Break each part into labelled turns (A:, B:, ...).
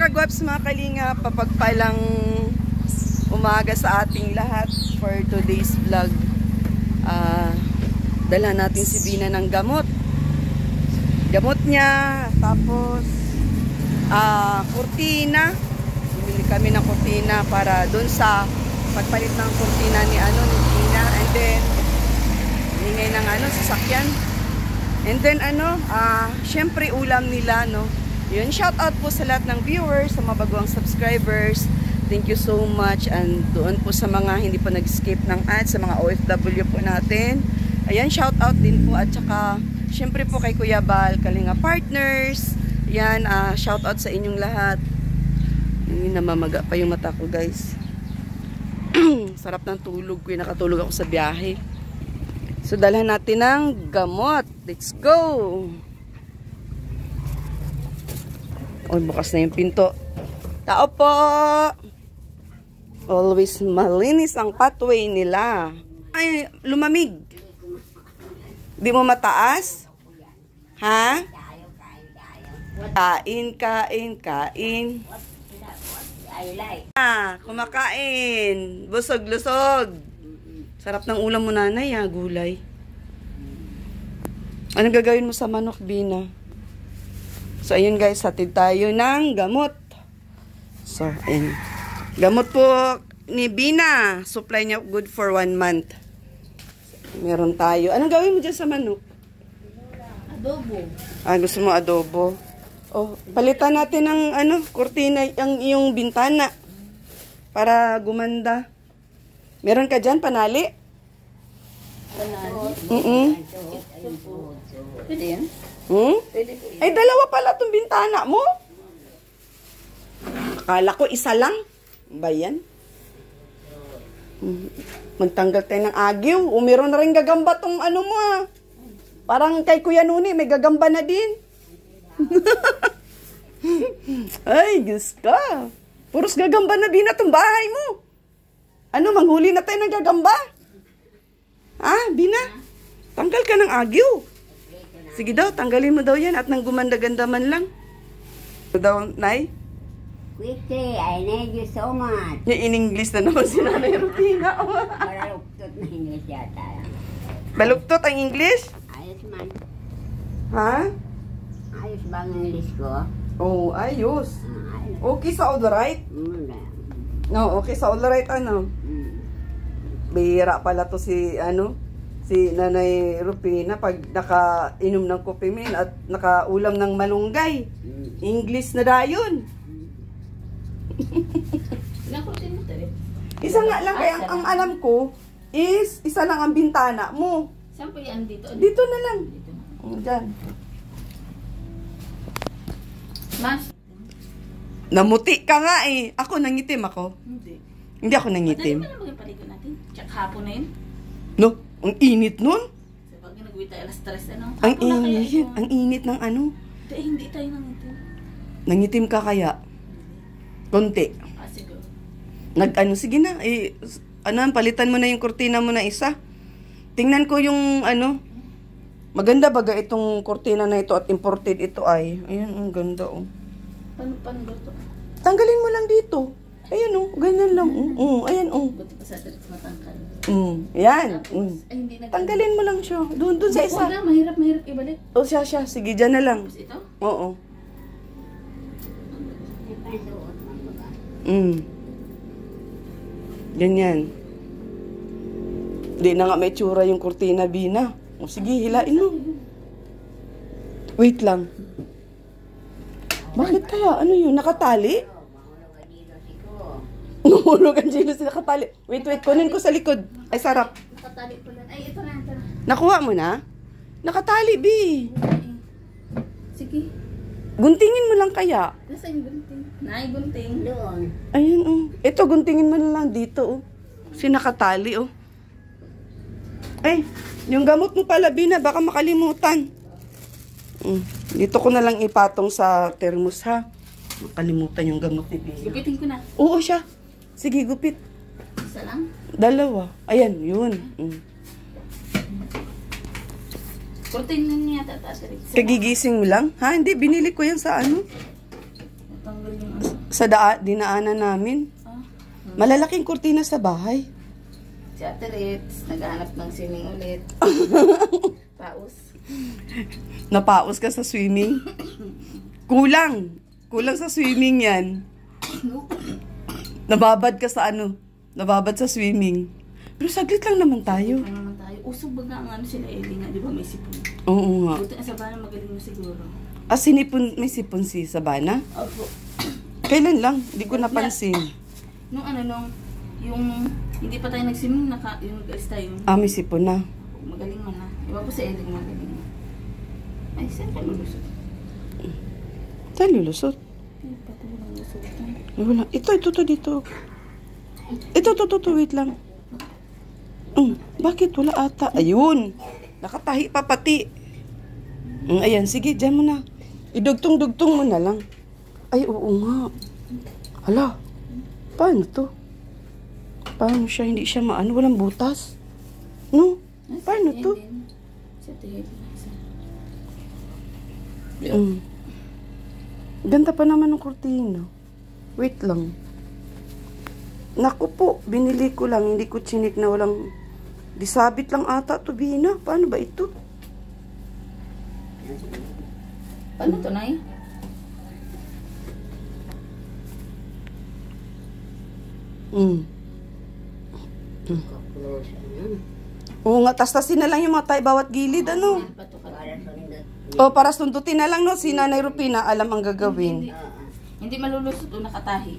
A: kagwaps, mga kalinga, papagpalang umaga sa ating lahat for today's vlog. Dalhan natin si Bina ng gamot. Gamot niya, tapos kurtina. Bumili kami ng kurtina para dun sa pagpalit ng kurtina ni Bina. And then, hingay ng sasakyan. And then syempre ulam nila, no. Yun, shout out po sa lahat ng viewers, sa mga baguang subscribers. Thank you so much. And doon po sa mga hindi pa nag-skip ng ads, sa mga OFW po natin. Ayan, shout out din po. At saka, syempre po kay Kuya Bal, Kalinga Partners. Ayan, shout out sa inyong lahat. Hindi namamaga pa yung mata ko, guys. Sarap ng tulog ko. Nakatulog ako sa biyahe. So, dalhan natin ng gamot. Let's go! Oh, bukas na yung pinto. Tao po! Always malinis ang pathway nila. Ay, lumamig. Di mo mataas? Ha? Kain, kain, kain. Kumakain. Busog, lusog. Sarap ng ulam mo, nanay, gulay. Anong gagawin mo sa manok, Bina? So, ayun guys, hatid tayo ng gamot. So, ayun. Gamot po ni Bina. Supply niya good for 1 month. Meron tayo. Anong gawin mo dyan sa manok?
B: Adobo.
A: Gusto mo adobo? Oh, palitan natin ng kurtina, ang iyong bintana. Para gumanda. Meron ka dyan, panali?
B: Panali? Pwede yan?
A: Ay, dalawa pala itong bintana mo. Akala ko isa lang. Ba yan? Magtanggal tayo ng agiw. Meron na rin gagamba tong mo Parang kay Kuya Nuni, may gagamba na din. Ay, Diyos ka. Puros gagamba na din na itong bahay mo. Manghuli na tayo ng gagamba? Bina? Tanggal ka ng agiw. Sige daw, tanggalin mo daw yan at nang gumanda-ganda man lang. Daw, Nay?
B: Quickly, I need you so much.
A: Yung in English na naman si Nanay Rufina.
B: Baluktot na English yata.
A: Baluktot ang English?
B: Ayos man.
A: Ha?
B: Ayos ba ang English ko?
A: Oh, ayos.
B: Ayos.
A: Okay sa all right? No, okay sa all right, Bihira pala to si Nanay Rufina pag nakainom ng Copimin at nakaulam ng malunggay. English na dayon. Isa nga lang kaya ang alam ko is isa lang ang bintana mo.
B: Saan po yan dito?
A: Dito na lang. Diyan.
B: Mas?
A: Namuti ka nga eh. Ako nangitim ako.
B: Hindi.
A: Hindi ako nangitim.
B: Madali pa na maging paliko natin. Tsaka hapon na yun.
A: No, ang init nun.
B: Sa pag nag-uwi tayo alas 3
A: Ang init. Ang init ng
B: Hindi tayo nangitim.
A: Nangitim ka kaya? Konti.
B: Siguro.
A: Sige na. Palitan mo na yung kurtina mo na isa. Tingnan ko yung maganda baga itong kurtina na ito at imported ito ay. Ayan, ang ganda
B: Paano ba ito?
A: Tanggalin mo lang dito. Ayan ganyan lang. Ayan
B: Buti pa sa atin matangkal.
A: Yan.
B: Ay, hindi na.
A: Tanggalin mo lang siya. Doon sa isa.
B: Wala, mahirap ibalik.
A: Siya. Sige, dyan na lang.
B: Tapos ito?
A: Oo. Ganyan. Hindi na nga may tsura yung kurtina, Bina. Sige, hilain mo. Wait lang. Bakit kaya? Yun? Nakatali? Nahulog ang jelos nakatali. Wait. Kunin ko sa likod. Ay, sarap.
B: Nakatali po lang. Ay, ito na.
A: Nakuha mo na? Nakatali, B.
B: Sige.
A: Guntingin mo lang kaya.
B: Nasaan yung gunting? Gunting. Doon.
A: Ayun, Ito, guntingin mo na lang dito, nakatali, Ay, yung gamot mo pala, Bina, baka makalimutan. Dito ko na lang ipatong sa thermos, ha? Makalimutan yung gamot ni Bina.
B: Gupitin ko na.
A: Oo, siya. Sige, gupit.
B: Isa lang?
A: 2. Ayan, yun.
B: Kurtin na niya tataas rin.
A: Kagigising mo lang? Ha? Hindi, binili ko yan sa
B: Tanggal yung
A: Sa dinaanan namin. Malalaking kurtina sa bahay.
B: Si Ate Ritz, naghahanap ng swimming ulit. Paus.
A: Napaos ka sa swimming? Kulang. Kulang sa swimming yan. Nababad ka sa ano? Nababad sa swimming. Pero saglit lang naman tayo.
B: Ano naman tayo? Usog baga ang ano sila Ellie nga, di ba may sipon?
A: Oo nga.
B: Buti na sa bana magaling mo siguro.
A: Ah, sinipon, may sipon si Sabana?
B: Opo.
A: Kailan lang? Hindi ko napansin.
B: Nung yung hindi pa tayo nagsiming, yung nag-alis tayo.
A: Ah, may sipon na.
B: Magaling man na. Iba po sa Ellie magaling. Ay, saan ka lulusot?
A: Saan lulusot?
B: Ay, pati walang lusutan.
A: Wala. Ito, dito. Ito, wait lang. Bakit? Wala ata. Ayun. Nakatahi pa pati. Ayan, sige, dyan mo na. Idugtong-dugtong mo na lang. Ay, oo nga. Hala. Paano to? Paano siya? Hindi siya maano? Walang butas? No? Paano to?
B: Sa tingin na isa.
A: Ganda pa naman ng kurtina. Wait lang. Naku po, binili ko lang. Hindi ko chinik na walang... Disabit lang ata to, Bina. Paano ba ito?
B: Paano to, Nay?
A: Oo nga, tastasin na lang yung mga tayo bawat gilid, ano? O, para sundutin na lang, no? Si Nanay Rupina, alam ang gagawin.
B: Hindi malulusot o nakatahi.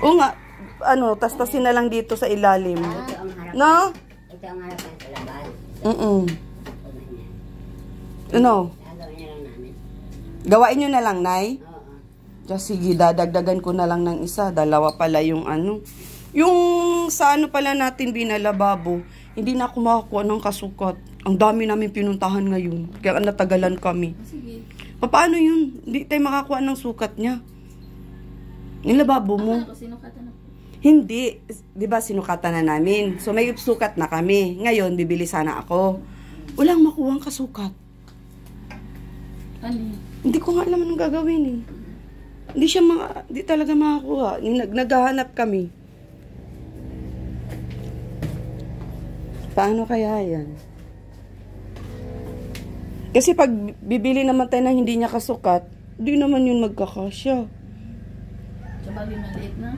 A: Oo nga, ano, tastasin na lang dito sa ilalim. No?
C: Ito ang harapan sa labas.
A: Ano?
C: Gagawin niya lang namin.
A: Gawain nyo na lang, Nay?
C: Oo.
A: Just, sige, dadagdagan ko na lang ng isa. Dalawa pala yung ano. Yung sa ano pala natin binalababo, hindi na ako makakuha ng kasukat. Ang dami namin pinuntahan ngayon. Kaya natagalan kami.
B: Sige.
A: Paano yun? Hindi tayo makakuha ng sukat niya. Nilababo mo.
B: Ako, sinukatan na po.
A: Hindi. Di ba sinukatan na namin? So may sukat na kami. Ngayon, bibili sana ako. Walang makuha ang kasukat.
B: Ano yun?
A: Hindi ko nga alam anong gagawin eh. Hindi talaga makakuha. Naghahanap kami. Paano kaya yan? Kasi pag bibili naman tayo na hindi niya kasukat, di naman yun magkakasya.
B: Sabagay maliit na.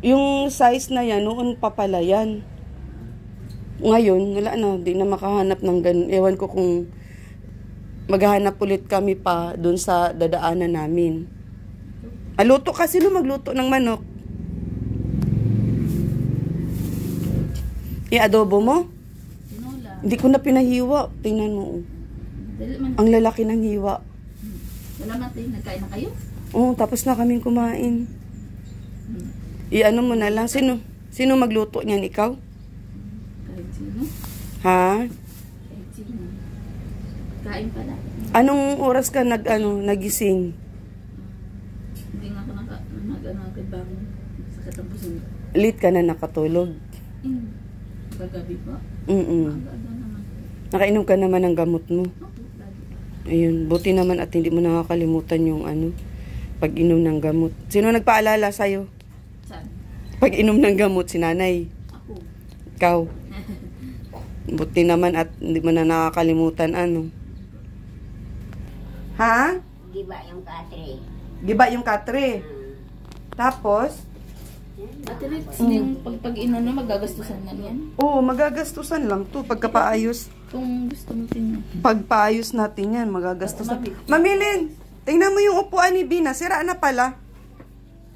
A: Yung size na yan, noon pa pala yan. Ngayon, wala na, di na makahanap ng ganun. Ewan ko kung maghahanap ulit kami pa doon sa dadaanan namin. Luto kasi no, magluto ng manok. I-adobo mo?
B: Tinola.
A: Hindi ko na pinahiwa. Tingnan mo.
B: Dali man.
A: Ang lalaki ng hiwa.
B: Wala natin. Nagkain na kayo?
A: Oo, tapos na kaming kumain. I-ano mo na lang. Sino magluto niyan? Ikaw?
B: Kahit sino.
A: Ha?
B: Kahit sino. Kain pala.
A: Anong oras ka nagising?
B: Hindi nga ako nagbangon sa katapusan.
A: Late ka na nakatulog.
B: Gagabi pa. Aga naman.
A: Nakainom ka naman ng gamot mo.
B: Lagi.
A: Ayun, buti naman at hindi mo nakakalimutan yung pag-inom ng gamot. Sino nagpaalala sa'yo?
B: Saan?
A: Pag-inom ng gamot, si nanay.
B: Ako.
A: Ikaw. Buti naman at hindi mo na nakakalimutan Ha?
C: Giba yung katre.
A: Giba yung katre. Tapos?
B: Ate Ritz, yung pag-inan na magagastusan na yan?
A: Oo, magagastusan lang to pagkapaayos.
B: Kung gusto mo tingnan.
A: Pagpaayos natin yan, magagastusan. Mamilin, tingnan mo yung upuan ni Bina, sira na pala.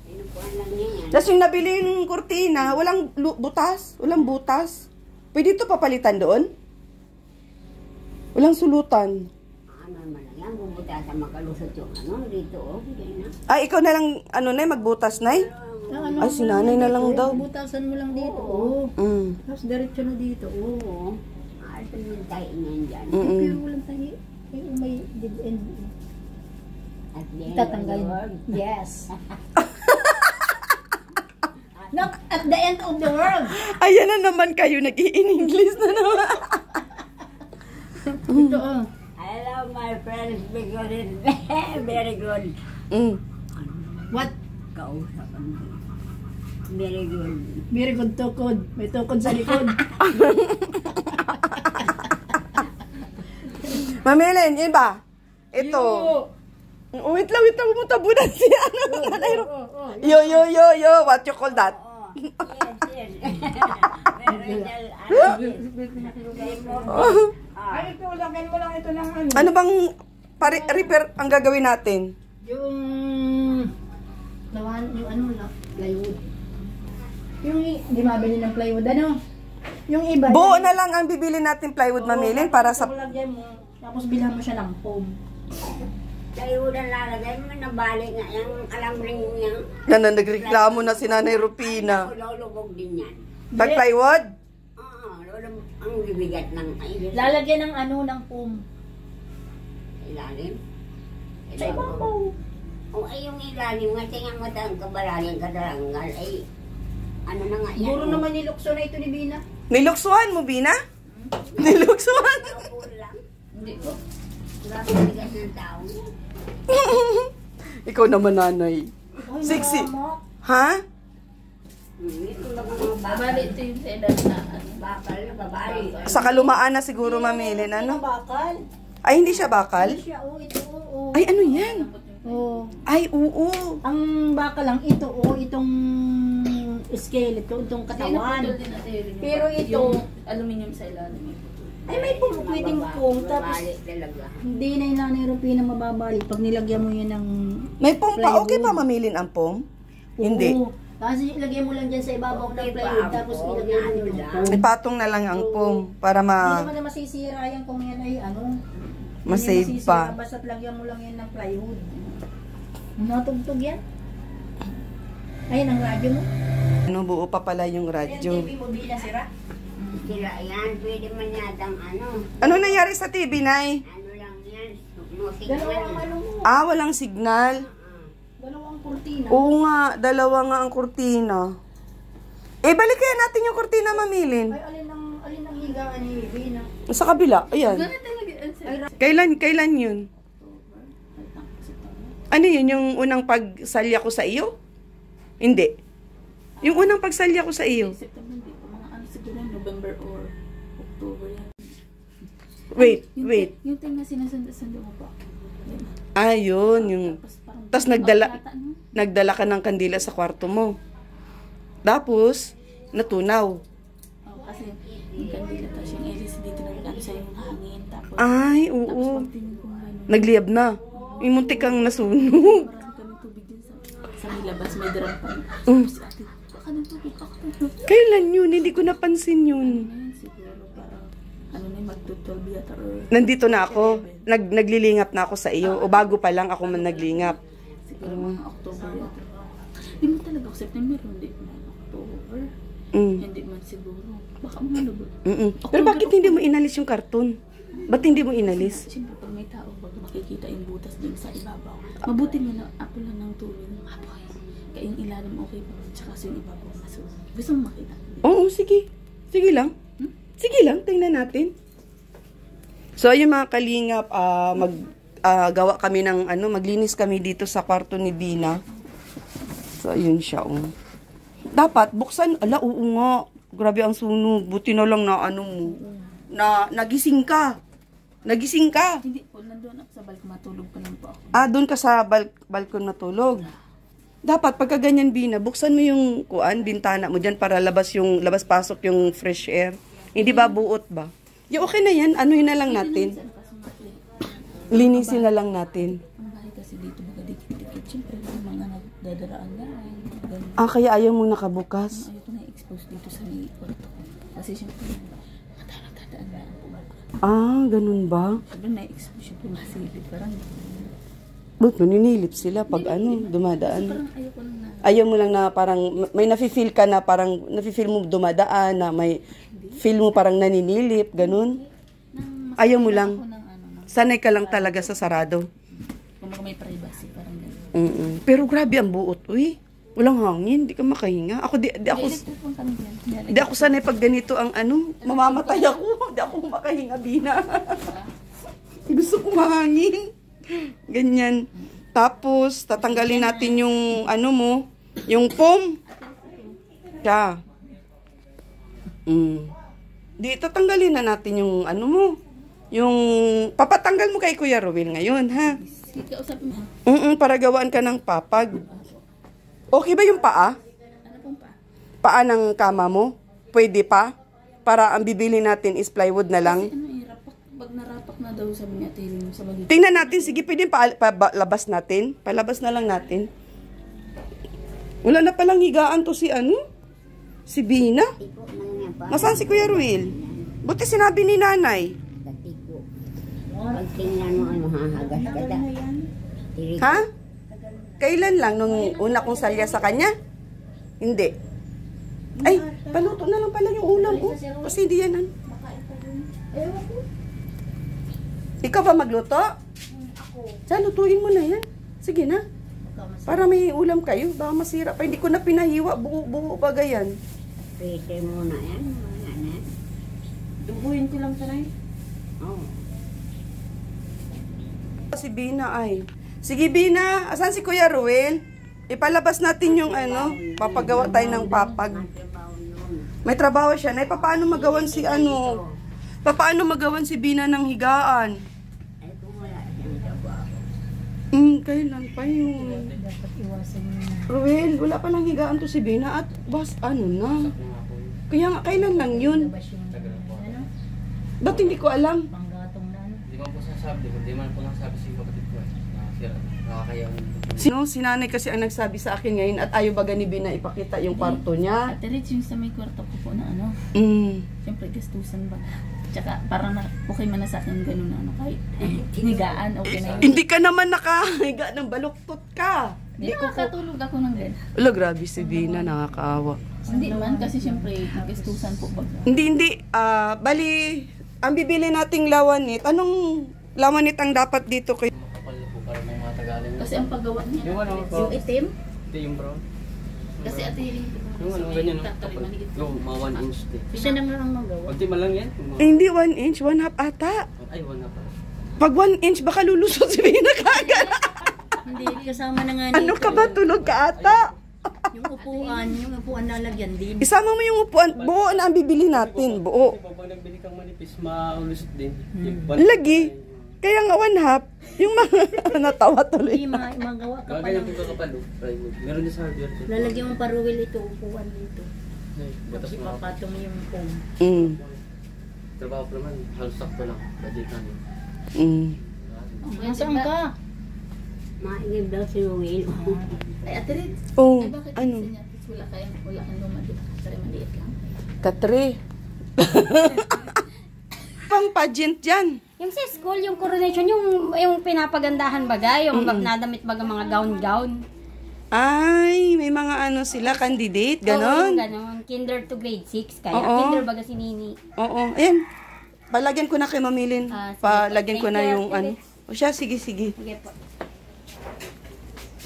C: Pinupuan lang niya yan.
A: Tapos yung nabili yung kurtina, walang butas, walang butas. Pwede ito papalitan doon? Walang sulutan.
C: Ano naman lang yan, bubutasan makalusot yung dito Hindi na.
A: Ay, ikaw na lang, magbutas, Nay? Ay, si nanay na lang daw.
D: Butasan mo lang dito. Oo. Tapos diretso na dito.
C: Oo. Ito yung tayo niyan dyan.
D: Pero walang tahi. Yung may dead end.
C: At the end of the
D: Tatanggalin.
C: world.
D: Yes. Not at the end of the world.
A: Ayan na naman kayo, nag-i-in-English na naman.
D: Ito oh.
C: Hello my friends, because it's very good.
D: What?
C: Kausapan mo. Very good.
D: Very good tukod. May tukod sa likod.
A: Mamilin, iba. Ito. Oh, wait lang, bumutabunan si ano. Yo, what you call that?
C: Yes. Pero
D: Ay, ito, lagyan mo lang ito ng ano.
A: Ano bang repair ang gagawin natin?
D: Yung ano lang, plywood. Yung hindi mabili ng plywood, ano? Yung iba.
A: Buo na lang ang bibili natin plywood, Mamilin, para sa...
D: Lagyan mo, tapos bilhan mo siya ng foam.
C: tayo na lalagay mo na balik nga yung alamring niya.
A: Yan, nagreklamo na si Nanay Rupina.
C: Lulubog din yan.
A: Pag plywood?
C: Oo, lulubog. Ang bibigat ng ay.
D: Lalagyan ng ano, ng foam.
C: Ilalim?
D: Sa ibabaw.
C: O ay yung ilalim nga, tingnan mo tayong kabalaling kadarangal ay ano na nga yan.
D: Siguro naman nilukso na ito ni Bina.
A: Niluksuhan mo, Bina? Niluksuhan?
C: Lang.
D: Hindi ko.
C: Grabe bigat ng tao.
A: Ikaw naman, Nanay. Sexy. Ha?
C: Ito lang ang mga
D: Babali ito yung sa edad na ano.
C: bakal na babali.
A: Sa kalumaan na siguro, Mamilin, ano?
D: Bakal.
A: Ay, hindi siya bakal?
D: Siya, ito,
A: Ay, ano yan?
D: Oh.
A: Ay, oo.
D: Ang bakal lang ito, itong skeleton, itong katawan. Pero ito,
B: Yung aluminum sa ilalim.
D: ay may pwedeng pong, tapos
C: Babali talaga.
D: hindi na yung Nanay Rupina mababalik pag nilagyan mo yan ng
A: May pom pa. Okay
D: plywood.
A: pa, Mamilin, ang pom? Hindi.
D: Oo. Kasi ilagay mo lang dyan sa ibabaw ng plywood, tapos ilagay mo yung foam.
A: Ipatong na lang ang pom para
D: Hindi
A: ma...
D: naman na masisira yan kung yan ay ano.
A: Masave
D: Hindi
A: pa.
D: masisira, basta't lagyan mo lang yan ng plywood. Natugtog yan. Ayun ang radyo mo.
A: Ano, buo pa pala yung
D: Ayan,
A: radyo.
D: TV mo, di na sira.
C: Sila yan, pwede man yatang ano.
A: Ano nangyari sa TV, Nay?
C: Ano lang yan, no
D: Dalawang
C: signal.
D: ano mo.
A: Ah, walang signal.
D: Dalawang kurtina.
A: Oo nga, dalawa nga ang kurtina. Eh, balik kaya natin yung kurtina, Mamilin.
D: Ay, alin ang higaan ni Bina.
A: Sa kabila, ayan. Kailan yun? Ano yun, yung unang pagsalya ko sa iyo? Hindi. Yung unang pagsalya ko sa iyo.
B: September, hindi pa. Mga ano siguro, November or October yan.
A: Wait.
B: Yung thing na sinasanda mo pa. Yan.
A: Ah, yun. Yung...
B: Tapos parang...
A: Tapos nagdala ka ng kandila sa kwarto mo. Tapos, natunaw.
B: Oh, kasi yung kandila, tapos yung LC dito na ano sa yung hangin. Tapos,
A: Ay,
B: tapos
A: oo.
B: pagtingin ko gano'n.
A: Nagliyab na. Yung muntik kang nasunog.
B: Marami kami tubig din sa may labas, may drum pa. Tapos si ate, baka ng tubig, baka ng tubig.
A: Kailan yun? Hindi ko napansin yun.
B: Ngayon siguro parang, ano na yung mag-12 yata or...
A: Nandito na ako. Naglilingap na ako sa iyo. O bago pa lang ako man naglingap.
B: Siguro mga October yata. Hindi mo talaga ako September, hindi man October. Hindi man siguro. Baka mga ano ba?
A: Pero bakit hindi mo inalis yung karton? Ba't hindi mo inalis?
B: Siyempre, pag may tao, pag makikita yung butas din sa ibabaw, mabuti mo na ako lang ng tulong ng apoy. Kaya yung ilalim okay pa, tsaka yung ibabaw maso. Gusto mo makita?
A: Oo, sige. Sige lang. Sige lang, tingnan natin. So, ayun mga kalingap, gawa kami ng maglinis kami dito sa kwarto ni Bina. So, ayun siya. Dapat, buksan, oo nga. Grabe ang sunog. Buti na lang na mo. Nagising ka. Nagising ka.
B: Hindi po, nandun ako sa balkon, matulog pa lang po ako.
A: Ah, doon ka sa balkon natulog. Dapat, pagka ganyan, Bina, buksan mo yung bintana mo dyan para labas-pasok yung fresh air. Hindi ba buot ba? Yung okay na yan, anuhin na lang natin. Linisin na lang natin.
B: Ang bahay kasi dito, baga dikit-dikit. Siyempre, may mga nagdadaraan na. Ganun.
A: Ah, kaya ayaw mo nakabukas?
B: Ayaw ko na-expose dito sa may kwarto ko. Kasi siyempre, nagdadaan na ang pumaga.
A: Ah, ganun ba?
B: Siyempre, na-expose, siyempre, masilip. Parang,
A: Ba't maninilip sila pag dumadaan?
B: parang ayaw ko na.
A: Ayaw mo lang na parang, may nafe-feel ka na parang, nafe-feel mo dumadaan, na may feel mo parang naninilip, ganun? Ayaw mo lang? Sanay ka lang talaga sa sarado?
B: Kung may privacy, parang gano'n.
A: Pero grabe ang buot, uy. Walang hangin, di ka makahinga. Ako, di ako sanay pag ganito ang mamamatay ako. Di ako makahinga, Bina. Gusto ko mahangin. Ganyan. Tapos, tatanggalin natin yung ano mo, yung foam. Siya. Di, tatanggalin na natin yung ano mo. Yung, papatanggal mo kay Kuya Ruel ngayon, ha?
B: Sige, kausapin mo.
A: Para gawaan ka ng papag. Okay ba yung paa?
B: Ano pong pa?
A: Paa ng kama mo? Pwede pa? Para ang bibili natin is plywood na lang?
B: Kasi ano rapak. Pag narapak na daw sabi niya, tiling sa magiging.
A: Tingnan natin, sige, pwede palabas natin. Palabas na lang natin. Wala na palang higaan to si ano? Si Bina.
C: Tiko na nga pa.
A: Nasaan si Kuya Ruel? Buti sinabi ni nanay.
C: Tiko. Pag tingnan mo, ano, hahagas ka da. Tirik.
A: Ha? Kailan lang? Nung una kong salya sa kanya? Hindi. Ay, paluto na lang pala yung ulam ko. Kasi hindi yan ano. Ikaw ba magluto? Sa lutuin mo na yan. Sige na. Para may ulam kayo. Baka masira pa. Hindi ko na pinahiwa. Buo ba gayan?
C: Pwede mo na yan. Mga na.
D: Dubuhin ko lang sanay.
C: Oh.
A: Si Bina ay. Sige Bina, asan si Kuya Ruel? Ipalabas natin yung ano. Papagawa tayo ng papag.
C: Trabaho yun.
A: May trabaho siya. Nay, paano magawan si ano? Paano magawan si Bina ng higaan?
C: Ay, kung wala siyang trabaho.
A: Kailan pa yun?
D: Dapat iwasan mo na.
A: Ruel, wala pa lang higaan to si Bina at bas, ano na? Kaya nga, kailan lang yun?
D: Labas yung ano,
A: Ba't hindi ko alam?
D: panggatong na ano.
E: Hindi man po sinasabi, hindi man po nasabi si kapatid ko eh. Nakakaya
A: Si nanay kasi ang nagsabi sa akin ngayon at ayaw baga ni Bina ipakita yung kwarto niya.
B: Ate Rich, yung sa may kwarto ko po na ano. Siyempre, gastusan ba? Tsaka, parang okay man na sa akin ganun na ano. Kahit hinigaan, okay na yun.
A: Hindi ka naman nakahiga ng baluktot ka.
B: Hindi ko katulog ako ng gano'n.
A: Wala, grabe si Bina, nakakaawa.
B: Hindi man, kasi siyempre, gastusan po baga.
A: Hindi. Bali, ang bibili nating lawanit, anong lawanit ang dapat dito kay...
E: makapal na po para may mga Tagalog.
B: Kasi ang paggawa niya,
E: Yung ano po?
D: Yung itim?
E: Hindi yung brown.
B: kasi Ate Hiling,
E: Yung ano, ganyan no? Kapal. Yung mga 1 inch din.
D: Isa na lang magawa.
E: Pagdi malang yan.
A: Hindi 1 inch, 1 half ata.
E: Ay, 1 na pa.
A: Pag 1 inch, baka lulusot si Bina kagad.
D: Hindi, kasama na nga
A: Ano ka ba? Tulog ka ata.
D: yung upuan lalagyan din.
A: Isama mo yung upuan. Buo na ang bibili natin. Buo.
E: Kasi pag nagbili kang manipis, maulusot din. Yung
A: Lagi. Kaya nga 1 half. Yung mga natawa tuloy.
D: Hindi, magawa ka pa
E: Gagawin
D: lang.
E: po kakapal. Plywood. Meron din sa hardware.
D: Lalagyan mo paruwil ito, upuan dito.
E: Batas
D: Tapos
E: mga
D: ipapatong yung foam.
E: trabaho pa naman. Halos sakto lang. Budget namin.
D: Nasaan ka?
C: Maingib daw si Ruel.
B: Ay, Ate Rich,
A: Oh,
B: ay bakit
A: ano?
B: kasi niya, wala kang lumadi. Sorry, maliit lang.
A: Katri. Pang pageant dyan.
F: Yung sa school, yung coronation, yung pinapagandahan baga, yung nadamit baga mga gown-gown.
A: Ay, may mga ano sila, candidate,
F: Oo,
A: ganon.
F: ganon. Kinder to grade 6, kaya
A: Oo.
F: kinder baga si Nini.
A: Oo, ayan. Palagyan ko na kay Mamilin.
F: Ah, sige.
A: Palagyan ko na
F: Thank you,
A: yung
F: Ate
A: ano. O siya, sige, sige.
F: Sige po.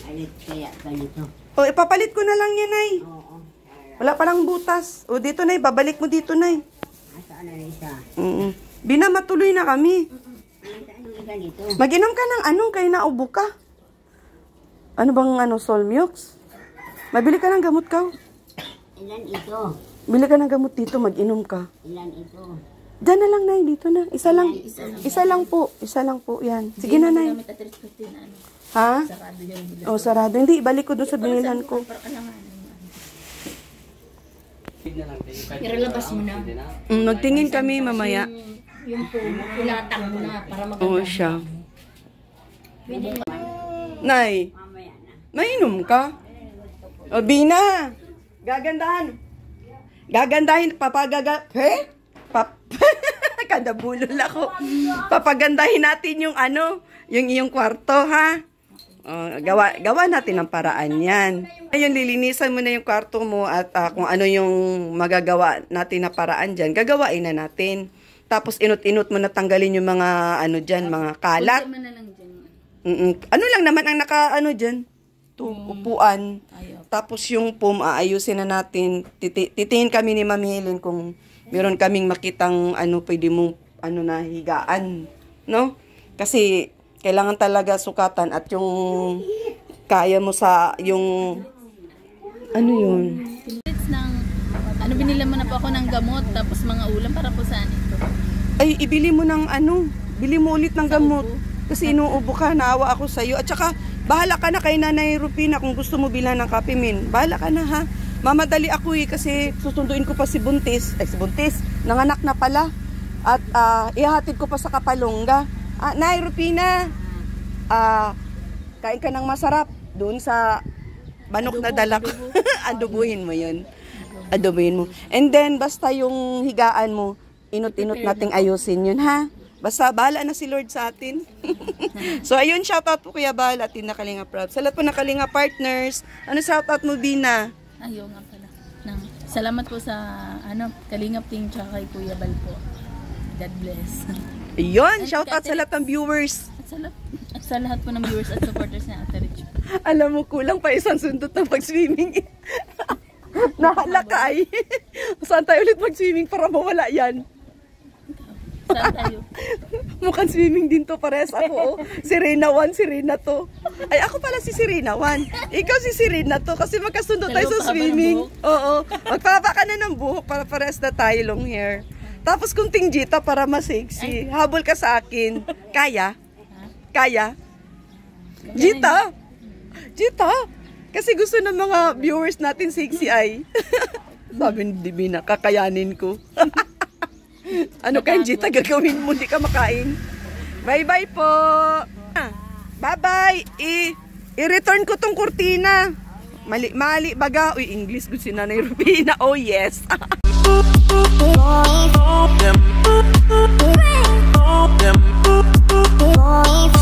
C: Alit kaya ganito.
A: O, ipapalit ko na lang yan, ay.
C: Oo.
A: Wala palang butas. O, dito, nay. Babalik mo dito, nay.
C: Asaan na isa?
A: Bina, matuloy na kami.
C: Asaan yung isa dito?
A: Mag-inom ka ng ano, kaya naubo ka. Ano bang ano, Solmiox? Mabili ka ng gamot ka.
C: Ilan ito?
A: Bili ka ng gamot dito, mag-inom ka.
C: Ilan ito?
A: Diyan na lang, nay. Dito na. Isa lang. Isa lang po. Isa lang po. Yan. Sige na, nay.
B: Gamit Ate Rich, kasi na ano,
A: Ha?
B: sarado yung bila.
A: O, sarado. Hindi, ibalik ko doon sa binilhan ko.
B: Para alangan.
E: Tignan lang.
D: Pero labas mo na.
A: Magtingin kami mamaya.
D: Yung foam, ilatang mo na para maganda.
A: Oo, siya.
D: Pwede na.
A: Nay,
C: Mamaya na.
A: mainom ka? O, Bina. Gagandahan. Gagandahin. He? Kadabulol ako. Papagandahin natin yung ano, yung iyong kwarto, ha? Gawa natin ang paraan yan. Ayun, lilinisan mo na yung kwarto mo at kung ano yung magagawa natin na paraan dyan, gagawain na natin. Tapos inut-inut mo na tanggalin yung mga ano dyan, mga kalat.
B: Kunti man na lang dyan.
A: Ano lang naman ang naka-ano dyan? Upuan.
B: Ayaw.
A: Tapos yung foam, aayusin na natin. Titingin kami ni Mami Helen kung meron kaming makitang ano, pwede mong ano na higaan. No? Kasi Kailangan talaga sukatan at yung kaya mo sa yung ano yun?
B: It's ng, ano, binila mo na po ako ng gamot, tapos mga ulam para po saan ito?
A: Ay, ibili mo ng ano, bili mo ulit ng gamot. Kasi inuubo ka, naawa ako sa'yo. At saka, bahala ka na kay Nanay Rupina kung gusto mo bilhan ng Kape Min. Bahala ka na ha. Mamadali ako kasi susunduin ko pa si Buntis. Ay, si Buntis, nanganak na pala. At ihahatid ko pa sa Kapalongga. Nay Rupina, kain ka ng masarap doon sa manok na dala ko. Adobuhin mo yun. Adobuhin mo. And then, basta yung higaan mo, inut-inut nating ayusin yun, ha? Basta, bahala na si Lord sa atin. So, ayun, shoutout po Kuya Bal at Tina Kalinga Prab. Sa lahat po ng Kalinga partners, ano shoutout mo, Bina?
B: Ayaw nga pala. Salamat po sa, Kalingap Team tsaka kay Kuya Bal po. God bless.
A: Ayun, shoutout sa lahat ng viewers.
B: At sa lahat po ng viewers at supporters na Ate Rich.
A: Alam mo, kulang pa isang sundot ng pag-swimming. Nahalakay. Saan tayo ulit mag-swimming para mawala yan?
B: Saan tayo?
A: Mukhang swimming din to, pares ako. Si Reyna 1, si Reyna 2. Ay, ako pala si Reyna 1. Ikaw si Reyna 2 kasi magkasundo tayo sa swimming. Oo. Magpapa ka na ng buhok para pares na tayo long hair. Tapos kunting jita para mas sexy. Habol ka sa akin. Kaya? Kaya? Jita? Jita? Kasi gusto ng mga viewers natin sexy ay. Sabi ni Divina, kakayanin ko. Ano kayong Jita gagawin mo? Hindi ka makain. Bye-bye po. Bye-bye. I-return ko tong kurtina. Mali baga. Uy, English ko si Nanay Rupina. Oh, yes.
G: Boy.